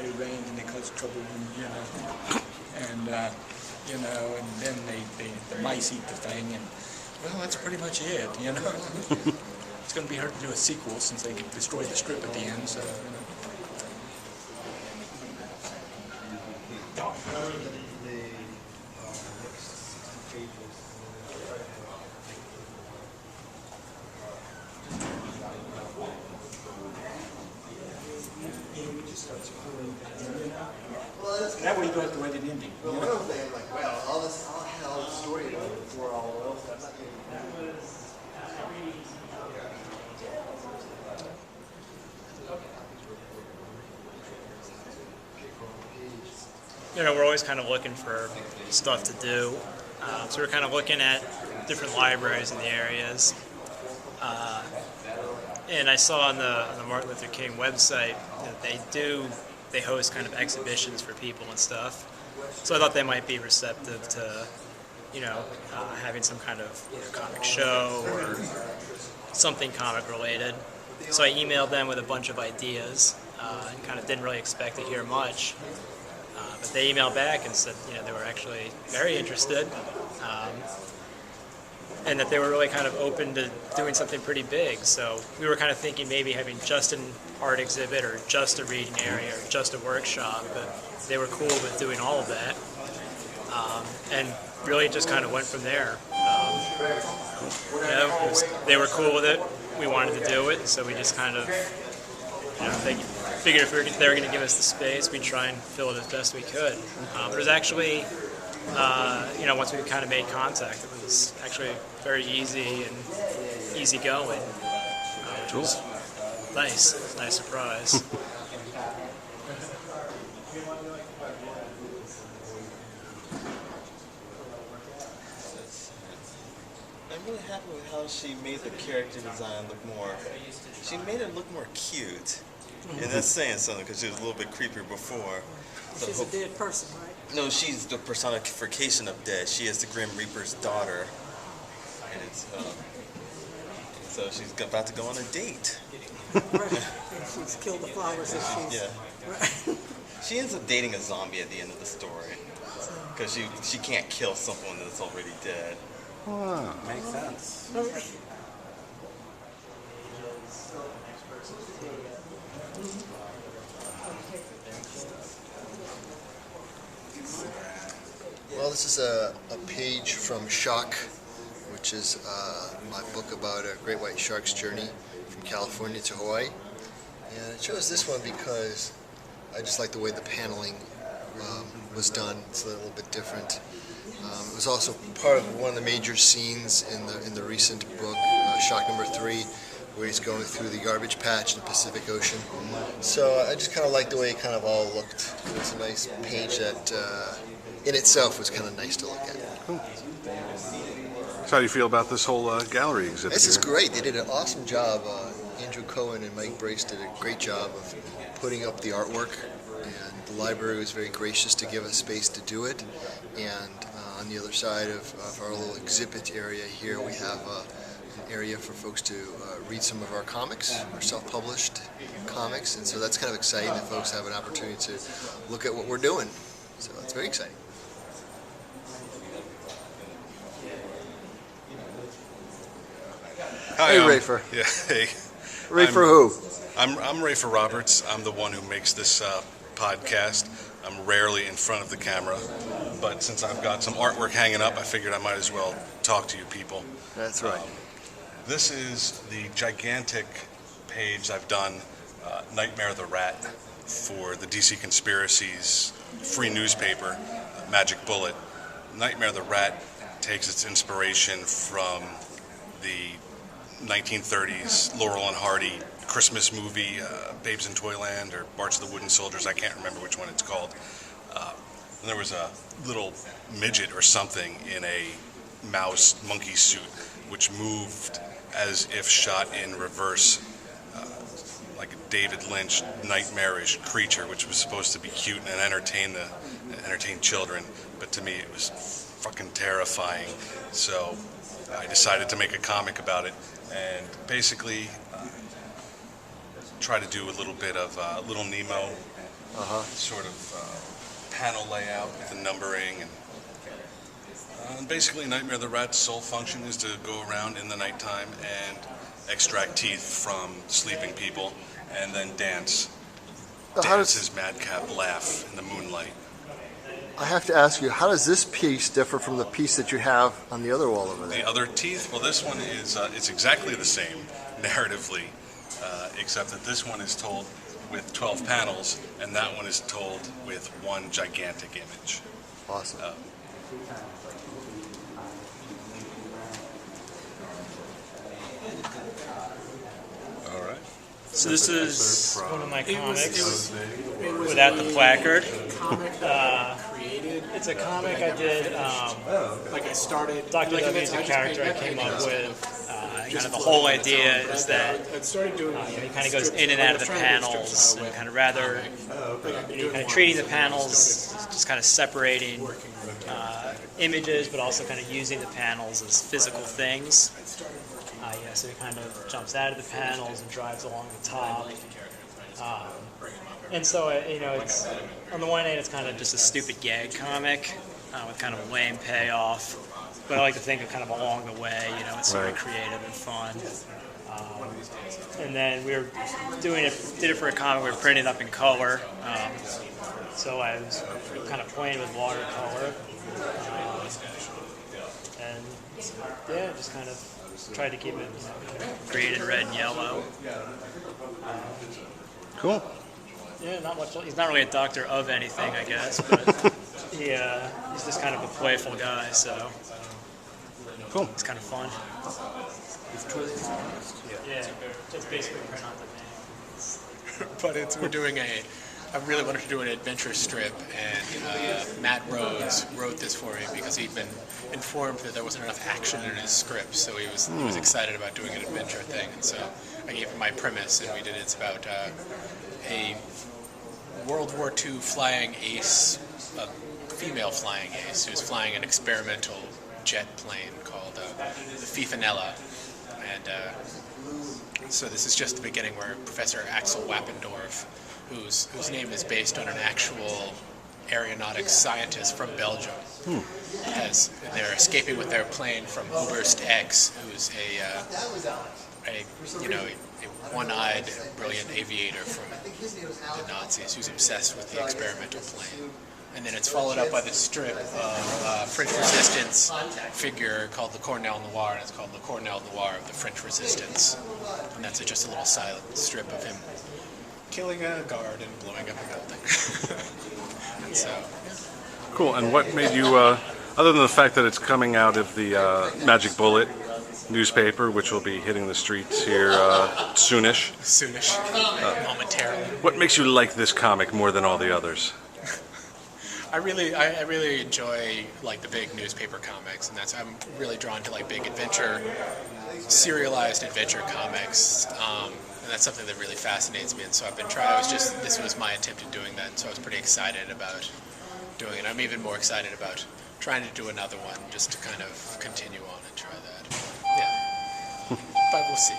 they rain and they cause trouble, and then the mice eat the thing, and well, that's pretty much it, It's going to be hard to do a sequel since they destroy the strip at the end, so, That way you don't have to write an ending. Well, one of them, like, well, all hell story before all else. We're always kind of looking for stuff to do. So we're kind of looking at different libraries in the areas. And I saw on the Martin Luther King website that they host kind of exhibitions for people and stuff. So I thought they might be receptive to, having some kind of comic show or something comic related. So I emailed them with a bunch of ideas and kind of didn't really expect to hear much. But they emailed back and said, they were actually very interested. And that they were really kind of open to doing something pretty big. So we were kind of thinking maybe having just an art exhibit or just a reading area or just a workshop, but they were cool with doing all of that. And really just kind of went from there. They were cool with it. We wanted to do it, so we just kind of they figured if they were going to give us the space, we'd try and fill it as best we could. It was actually, once we kind of made contact, it was actually very easy and easygoing. Which was nice. Nice surprise. I'm really happy with how she made the character design look more. She made it look more cute. And that's saying something because she was a little bit creepier before. She's a dead person, right? No, she's the personification of death. She is the Grim Reaper's daughter. And it's, so she's about to go on a date. Right. And she's killed the flowers and she's... Yeah. Right. She ends up dating a zombie at the end of the story. Because she can't kill someone that's already dead. Oh, makes sense. Well, this is a page from Shock, which is my book about a great white shark's journey from California to Hawaii. And I chose this one because I just like the way the paneling was done. It's a little bit different. It was also part of one of the major scenes in the recent book, Shock number 3, where he's going through the garbage patch in the Pacific Ocean. So I just kind of liked the way it kind of all looked. It was a nice page that in itself was kind of nice to look at. Cool. So how do you feel about this whole gallery exhibit? This is great. They did an awesome job. Andrew Cohen and Mike Brace did a great job of putting up the artwork, and the library was very gracious to give us space to do it. And on the other side of our little exhibit area here, we have an area for folks to read some of our comics, our self-published comics, and so that's kind of exciting that folks have an opportunity to look at what we're doing. So it's very exciting. Hi, Hey, Rafer. Yeah, hey. Rafer who? I'm Rafer Roberts. I'm the one who makes this podcast. I'm rarely in front of the camera, but since I've got some artwork hanging up, I figured I might as well talk to you people. That's right. This is the gigantic page I've done, Nightmare the Rat, for the DC Conspiracy's free newspaper, Magic Bullet. Nightmare the Rat takes its inspiration from the 1930s Laurel and Hardy Christmas movie, Babes in Toyland or March of the Wooden Soldiers. I can't remember which one it's called. And there was a little midget or something in a mouse monkey suit which moved as if shot in reverse, like a David Lynch nightmarish creature, which was supposed to be cute and entertain children, but to me it was fucking terrifying. So I decided to make a comic about it and basically try to do a little bit of Little Nemo sort of panel layout with the numbering. And basically, Nightmare the Rat's sole function is to go around in the nighttime and extract teeth from sleeping people, and then dance his madcap laugh in the moonlight. I have to ask you, how does this piece differ from the piece that you have on the other wall over there? The other teeth, well, this one is it's exactly the same narratively, except that this one is told with 12 panels, and that one is told with one gigantic image. Awesome. All right. So this is one of my comics It was without the placard. comic created. It's a comic I did. Like I started. Dr. like W is a character I came up with. Kind of the whole idea is that I started doing. he kind of goes in and out of the panels, and kind of rather kind of treating the panels, just kind of separating images, but also kind of using the panels as physical things. So he kind of jumps out of the panels and drives along the top. And so, it's on the one hand, it's kind of just a stupid gag comic with kind of a lame payoff. But I like to think of kind of along the way, it's sort of creative and fun. And then we were did it for a comic, we were printing it up in color. So I was kind of playing with watercolor. And yeah, just kind of tried to keep it green and red and yellow. Cool. Yeah, not much. He's not really a doctor of anything, I guess, but he's just kind of a playful guy, so Cool. it's kind of fun. Yeah, it's basically print on demand. But we're doing I really wanted to do an adventure strip, and Matt Rhodes wrote this for me because he'd been informed that there wasn't enough action in his script, so he was excited about doing an adventure thing. And so I gave him my premise, and we did it. It's about a World War II flying ace, a female flying ace, who's flying an experimental jet plane called the Fifanella. And so this is just the beginning, where Professor Axel Wappendorf, whose name is based on an actual aeronautics scientist from Belgium, they're escaping with their plane from Oberst X, who's a one-eyed, brilliant aviator from the Nazis who's obsessed with the experimental plane. And then it's followed up by this strip of French resistance figure called the Cornell Noir, and it's called the Cornell Noir of the French Resistance. And that's just a little silent strip of him killing a guard and blowing up a building. And so, Cool. And what made you, other than the fact that it's coming out of the Magic Bullet newspaper, which will be hitting the streets here soonish, momentarily. what makes you like this comic more than all the others? I really enjoy like the big newspaper comics, and I'm really drawn to like big adventure, serialized adventure comics, and that's something that really fascinates me. And so this was my attempt at doing that, so I was pretty excited about doing it. I'm even more excited about trying to do another one, just to kind of continue on and try that. Yeah, but we'll see.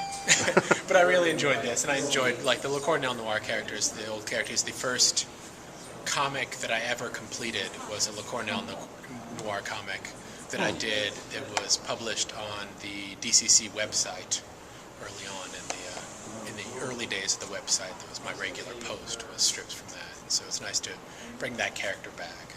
But I really enjoyed this, and I enjoyed like the Le Cornell Noir characters, the old characters. The first comic that I ever completed was a Le Cornell Noir comic that I did. It was published on the DCC website early on in the early days of the website. That was my regular post, was strips from that. And so it's nice to bring that character back.